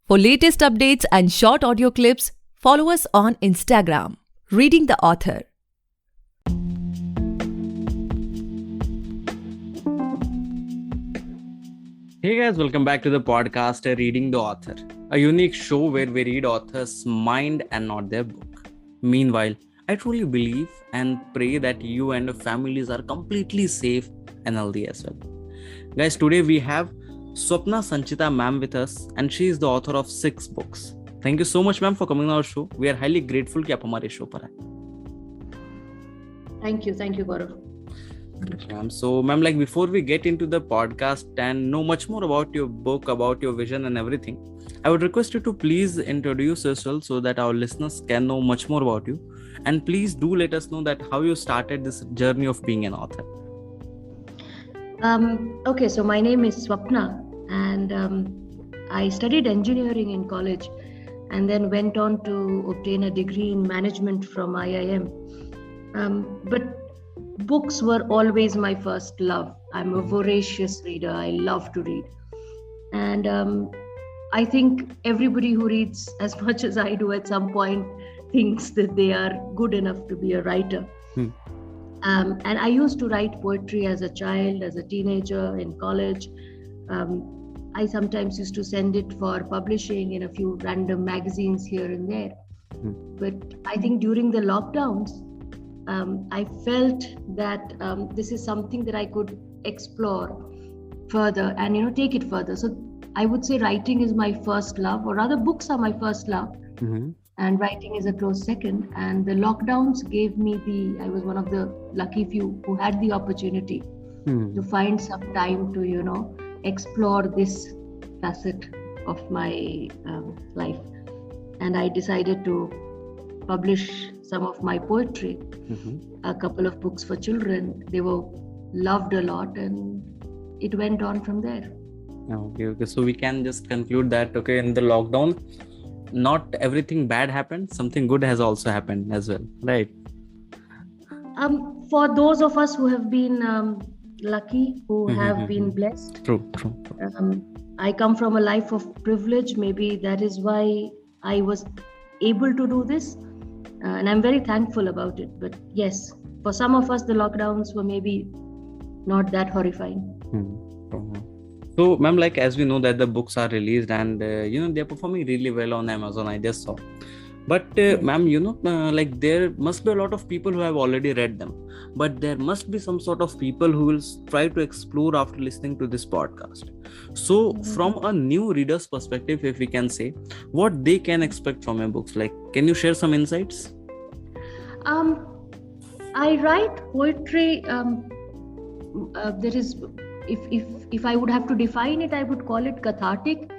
For latest updates and short audio clips, follow us on Instagram, Reading the Author. Hey guys, welcome back to the podcast Reading the Author, a unique show where we read authors' mind and not their book. Meanwhile, I truly believe and pray that you and your families are completely safe and healthy as well. Guys, today we have Swapna Sanchita ma'am with us, and she is the author of 6 books. Thank you so much ma'am for coming on our show. We are highly grateful कि आप हमारे show पर आए. Thank you, Gaurav. Ma'am. So, ma'am, like before we get into the podcast and know much more about your book, about your vision and everything, I would request you to please introduce yourself so that our listeners can know much more about you. And please do let us know that how you started this journey of being an author. Okay, so my name is Swapna, and I studied engineering in college and then went on to obtain a degree in management from IIM. But books were always my first love. I'm a voracious reader. I love to read. And I think everybody who reads as much as I do at some point thinks that they are good enough to be a writer. And I used to write poetry as a child, as a teenager, in college. I sometimes used to send it for publishing in a few random magazines here and there. But I think during the lockdowns, I felt that this is something that I could explore further and take it further. So I would say writing is my first love, or rather books are my first love. And writing is a close second. And the lockdowns gave me I was one of the lucky few who had the opportunity to find some time to, explore this facet of my life. And I decided to publish some of my poetry, a couple of books for children. They were loved a lot, and it went on from there. Okay. So we can just conclude that, in the lockdown, not everything bad happened. Something good has also happened as well, right? For those of us who have been lucky, who have been blessed. True. I come from a life of privilege. Maybe that is why I was able to do this. And I'm very thankful about it. But yes, for some of us, the lockdowns were maybe not that horrifying. So, ma'am, like as we know that the books are released and, they're performing really well on Amazon, I just saw. But, ma'am, like there must be a lot of people who have already read them. But there must be some sort of people who will try to explore after listening to this podcast. So, from a new reader's perspective, if we can say, what they can expect from your books, like, can you share some insights? I write poetry. There is, if I would have to define it, I would call it cathartic,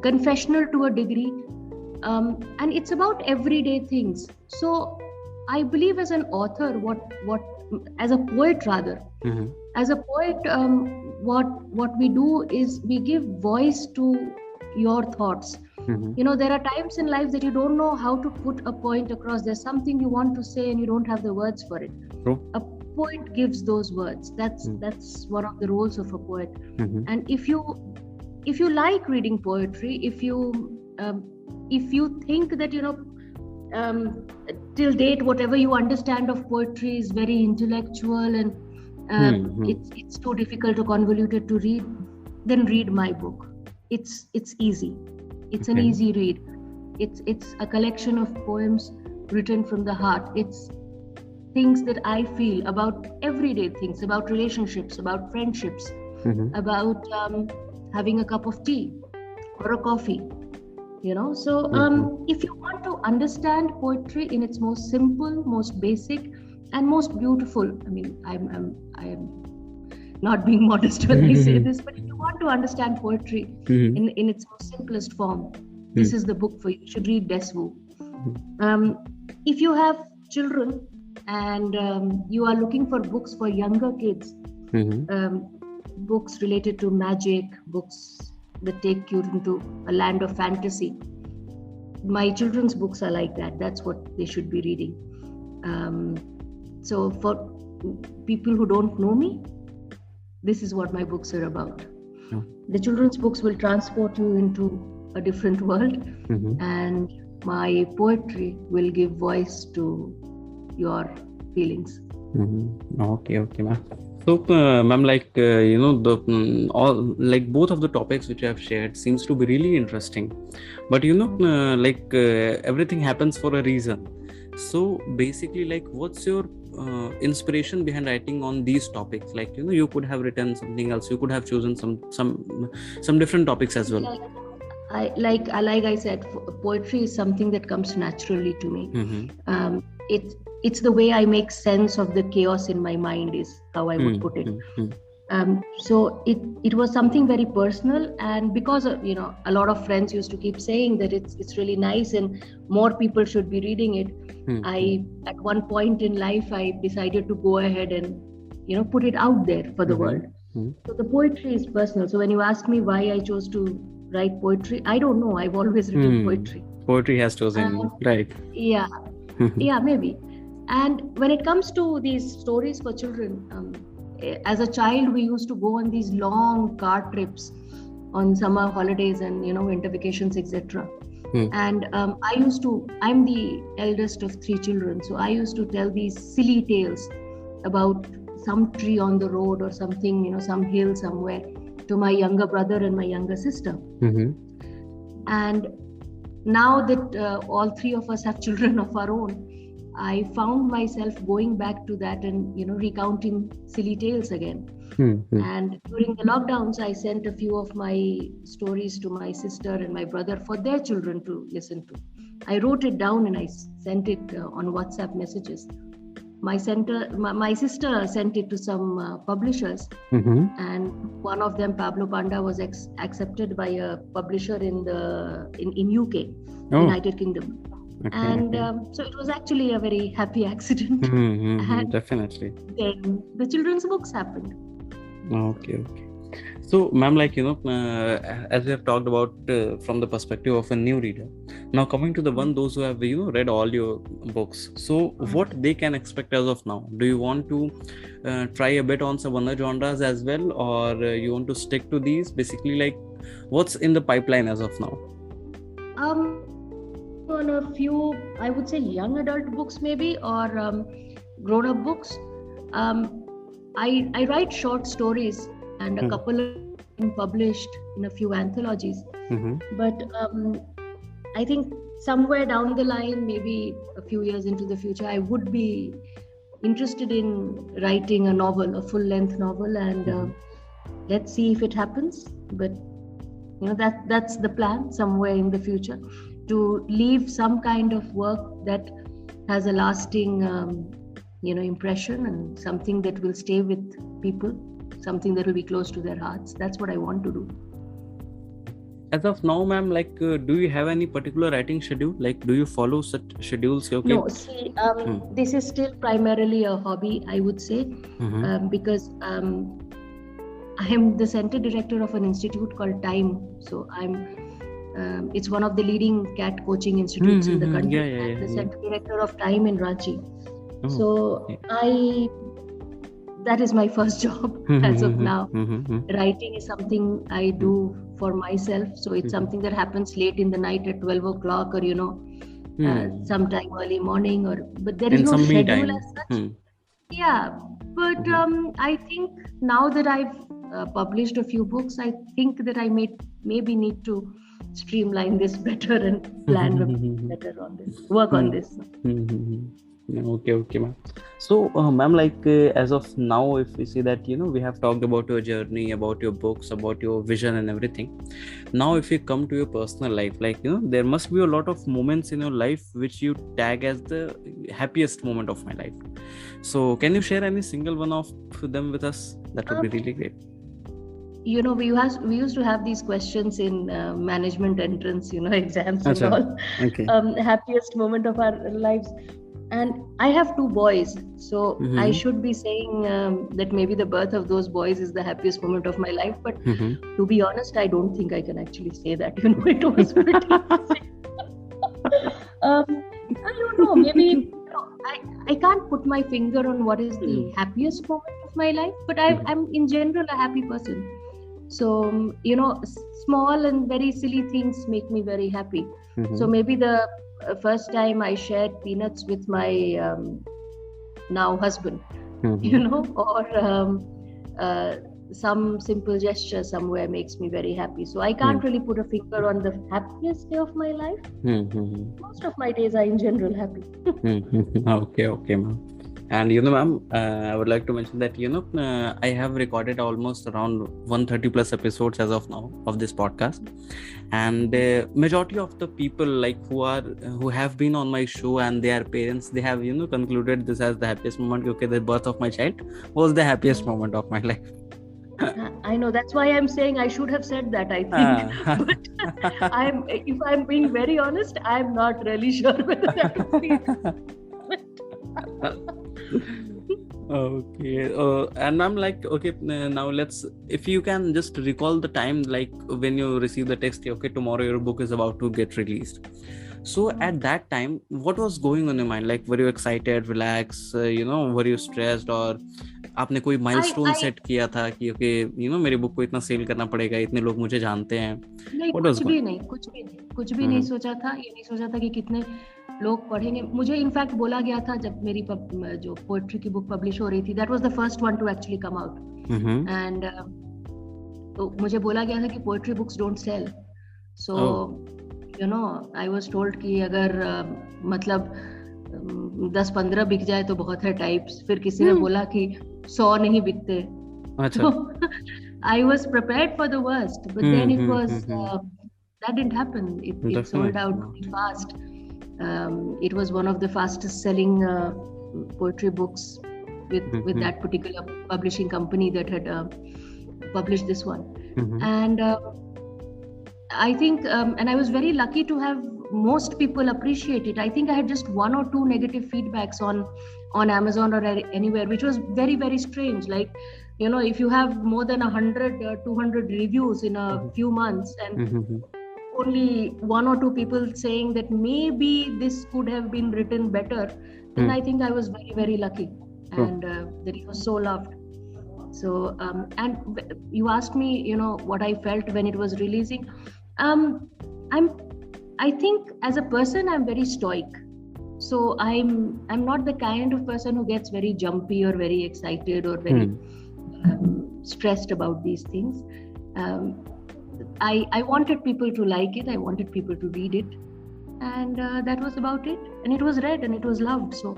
confessional to a degree, and it's about everyday things. So I believe as an author, as a poet rather, as a poet, what we do is we give voice to your thoughts. There are times in life that you don't know how to put a point across. There's something you want to say and you don't have the words for it. True. A poet gives those words. That's one of the roles of a poet. And if you like reading poetry, if you think that till date whatever you understand of poetry is very intellectual and it's too difficult or convoluted to read, then read my book. It's easy. It's an easy read. It's a collection of poems written from the heart. It's things that I feel about everyday things, about relationships, about friendships, about having a cup of tea or a coffee. So if you want to understand poetry in its most simple, most basic, and most beautiful, I mean, I am not being modest when I say this, but if you want to understand poetry in its most simplest form, this is the book for you. You should read Deswu. If you have children and you are looking for books for younger kids, books related to magic, books that take you into a land of fantasy, my children's books are like that. That's what they should be reading. So for people who don't know me, this is what my books are about. The children's books will transport you into a different world, and my poetry will give voice to your feelings. Okay, ma'am. So, ma'am, all like both of the topics which I have shared seems to be really interesting, but everything happens for a reason. So, basically, like, what's your inspiration behind writing on these topics? Like, you could have written something else. You could have chosen some different topics as well. Like I said, poetry is something that comes naturally to me. It's the way I make sense of the chaos in my mind, is how I would put it. So it was something very personal, and because of, a lot of friends used to keep saying that it's really nice and more people should be reading it. I, at one point in life, I decided to go ahead and put it out there for the world. So the poetry is personal. So when you ask me why I chose to write poetry, I don't know. I've always written poetry. Poetry has chosen you, right? Yeah, yeah, maybe. And when it comes to these stories for children, as a child, we used to go on these long car trips on summer holidays and winter vacations, etc. And I'm the eldest of 3 children, so I used to tell these silly tales about some tree on the road or something, some hill somewhere, to my younger brother and my younger sister. And now that all 3 of us have children of our own, I found myself going back to that and recounting silly tales again. And during the lockdowns, I sent a few of my stories to my sister and my brother for their children to listen to. I wrote it down and I sent it on WhatsApp messages. My sister sent it to some publishers, and one of them, Pablo, Panda, was accepted by a publisher in UK, United Kingdom. And so it was actually a very happy accident. And definitely. Then the children's books happened. Okay. So, ma'am, as we have talked about from the perspective of a new reader, now coming to those who have read all your books. So, what they can expect as of now? Do you want to try a bit on some other genres as well, or you want to stick to these? Basically, like, what's in the pipeline as of now? On a few, I would say, young adult books maybe, or grown-up books. I write short stories, and a couple have been published in a few anthologies. But I think somewhere down the line, maybe a few years into the future, I would be interested in writing a novel, a full-length novel, and let's see if it happens. But that's the plan, somewhere in the future, to leave some kind of work that has a lasting impression, and something that will stay with people, something that will be close to their hearts. That's what I want to do. As of now, ma'am, do you have any particular writing schedule? Like, do you follow such schedules? Okay. No, see, this is still primarily a hobby, I would say, because I am the center director of an institute called Time. So it's one of the leading CAT coaching institutes in the country. I'm the center director of Time in Ranchi. So that is my first job as of now. Writing is something I do for myself. So it's something that happens late in the night at 12 o'clock or, sometime early morning, but there is no schedule as such. Yeah, but I think now that I've published a few books, I think that I maybe need to streamline this better and plan better on this, work on this. Okay, ma'am. So, ma'am, as of now, if we see that, we have talked about your journey, about your books, about your vision and everything. Now, if you come to your personal life, there must be a lot of moments in your life which you tag as the happiest moment of my life. So, can you share any single one of them with us? That would be really great. We used to have these questions in management entrance, exams and all. Okay. Happiest moment of our lives. And I have 2 boys, so I should be saying that maybe the birth of those boys is the happiest moment of my life. But to be honest, I don't think I can actually say that. It was pretty. I don't know. Maybe I can't put my finger on what is the happiest moment of my life. But I'm in general a happy person. So, small and very silly things make me very happy. So maybe the first time I shared peanuts with my now husband, or some simple gesture somewhere makes me very happy. So I can't really put a finger on the happiest day of my life. Most of my days are in general happy. Okay, ma'am. And ma'am, I would like to mention that I have recorded almost around 130 plus episodes as of now of this podcast, and majority of the people like who have been on my show and their parents, they have concluded this as the happiest moment. Okay, the birth of my child was the happiest moment of my life. I know, that's why I'm saying I should have said that, I think. But if I'm being very honest, I'm not really sure whether that would be Okay, and I'm like, okay, now if you can just recall the time, like when you received the text, okay, tomorrow your book is about to get released. So at that time, what was going on in your mind? Like, were you excited, relaxed, were you stressed, or आपने कोई milestone set किया था कि okay मेरी book को इतना cell करना पड़ेगा, इतने लोग मुझे जानते हैं? नहीं, कुछ भी नहीं सोचा था. ये नहीं सोचा था कि कितने लोग पढ़ेंगे. मुझे इनफैक्ट बोला गया था जब मेरी जो पोएट्री की बुक पब्लिश हो रही थी, that was the first one two actually come out, and तो मुझे बोला गया था कि poetry books don't sell. So I was told कि अगर मतलब 10-15 बिक जाए तो बहुत है टाइप्स. फिर किसी ने बोला कि 100 नहीं बिकते. अच्छा. I was prepared for the worst, but then it was that didn't happen. It sold out really fast. It was one of the fastest selling poetry books with that particular publishing company that had published this one. And I think and I was very lucky to have most people appreciate it. I think I had just 1 or 2 negative feedbacks on Amazon or anywhere, which was very, very strange. Like, if you have more than 100 or 200 reviews in a few months, and only 1 or 2 people saying that maybe this could have been written better, then I think I was very, very lucky, and that it was so loved. So and you asked me, what I felt when it was releasing. I think as a person I'm very stoic. So I'm not the kind of person who gets very jumpy or very excited or very stressed about these things. I wanted people to like it. I wanted people to read it, and that was about it. And it was read and it was loved. So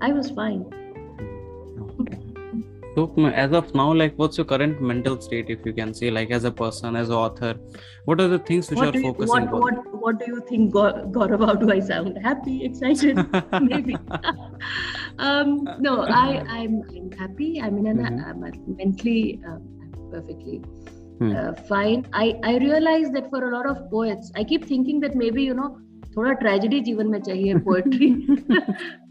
I was fine. So as of now, like, what's your current mental state, if you can say, like, as a person, as an author, what are the things which are focusing on? What do you think, Gaurav? How do I sound? Happy, excited? Maybe. No, I'm happy. I mean, I'm mentally perfectly fine. I realize that for a lot of poets, I keep thinking that maybe, थोड़ा tragedy जीवन में चाहिए.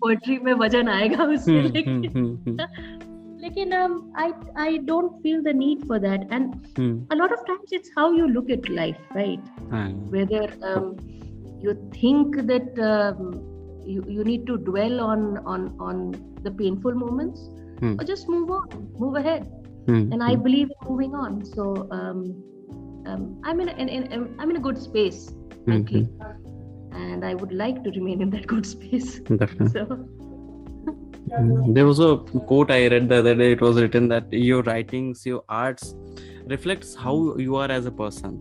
Poetry में वजन आएगा उससे, लेकिन I don't feel the need for that. And a lot of times it's how you look at life, right? Whether you think that you need to dwell on the painful moments, or just move ahead. And I believe in moving on. So I'm in a good space, frankly, and I would like to remain in that good space. Definitely. So there was a quote I read the other day. It was written that your writings, your arts reflects how you are as a person.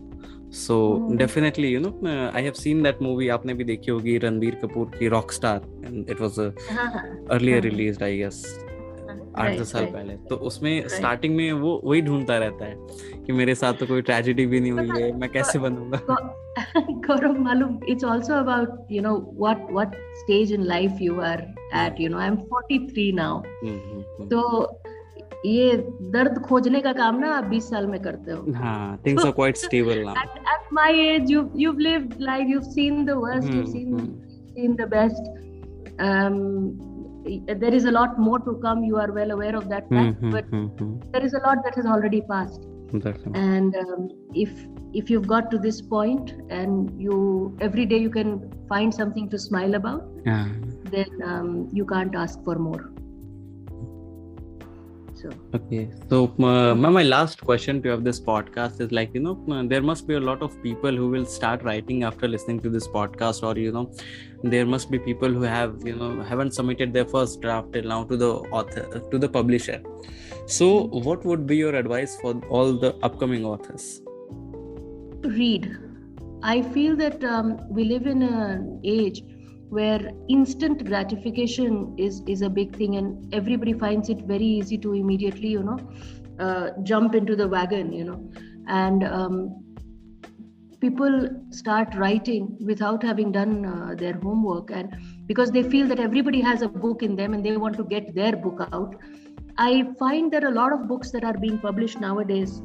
So definitely, I have seen that movie. आपने भी देखी होगी, रणबीर कपूर की Rockstar, and it was earlier released, I guess, 8-10 साल पहले. तो उसमें starting में वो वही ढूंढता रहता है कि मेरे साथ तो कोई ट्रेजेडी भी नहीं हुई है, मैं कैसे बनूंगा. Gaurav, मालूम, it's also about what stage in life you are at. I'm 43 now. तो ये दर्द खोजने का काम ना आप 20 साल में करते हो. हाँ, things are quite stable now. At my age, you've lived life, you've seen the worst, you've seen the best. There is a lot more to come. You are well aware of that fact, but there is a lot that has already passed. Definitely. And if you've got to this point and every day you can find something to smile about, then you can't ask for more. so. Okay, so my last question to you of this podcast is like, there must be a lot of people who will start writing after listening to this podcast, or there must be people who have haven't submitted their first draft till now to the author, to the publisher. So what would be your advice for all the upcoming authors? Read. I feel that we live in an age where instant gratification is a big thing, and everybody finds it very easy to immediately jump into the wagon, and people start writing without having done their homework, and because they feel that everybody has a book in them and they want to get their book out. I find that a lot of books that are being published nowadays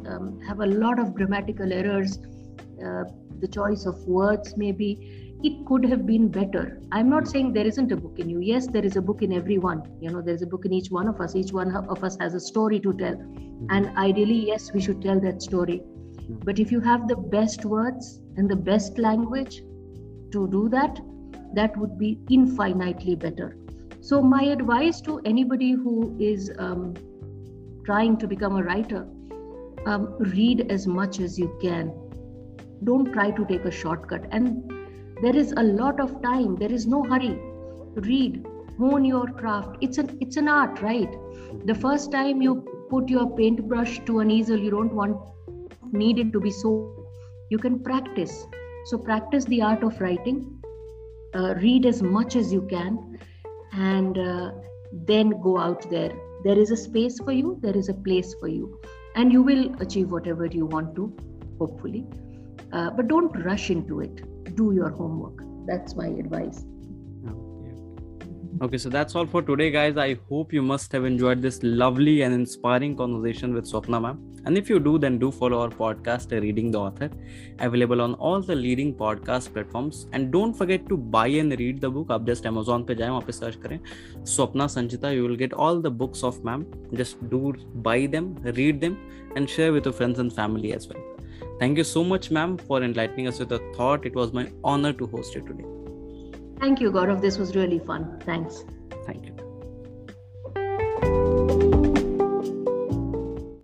have a lot of grammatical errors. The choice of words, maybe it could have been better. I'm not saying there isn't a book in you. Yes, there is a book in everyone. There's a book in each one of us. Each one of us has a story to tell. And ideally, yes, we should tell that story. But if you have the best words and the best language to do that, that would be infinitely better. So my advice to anybody who is trying to become a writer, read as much as you can. Don't try to take a shortcut. And there is a lot of time. There is no hurry. Read, hone your craft. It's an art, right? The first time you put your paintbrush to an easel, you don't need it to be so. You can practice. So practice the art of writing. Read as much as you can, and then go out there. There is a space for you. There is a place for you, and you will achieve whatever you want to, hopefully. But don't rush into it. Do your homework. That's my advice. Okay, so that's all for today, guys. I hope you must have enjoyed this lovely and inspiring conversation with Swapna ma'am. And if you do, then do follow our podcast, Reading the Author, available on all the leading podcast platforms. And don't forget to buy and read the book. आप just Amazon पे जाएं, वहाँ पे search करें Swapna Sanchita. You will get all the books of ma'am. Just do buy them, read them, and share with your friends and family as well. Thank you so much, ma'am, for enlightening us with a thought. It was my honor to host you today. Thank you, Gaurav. This was really fun. Thanks. Thank you.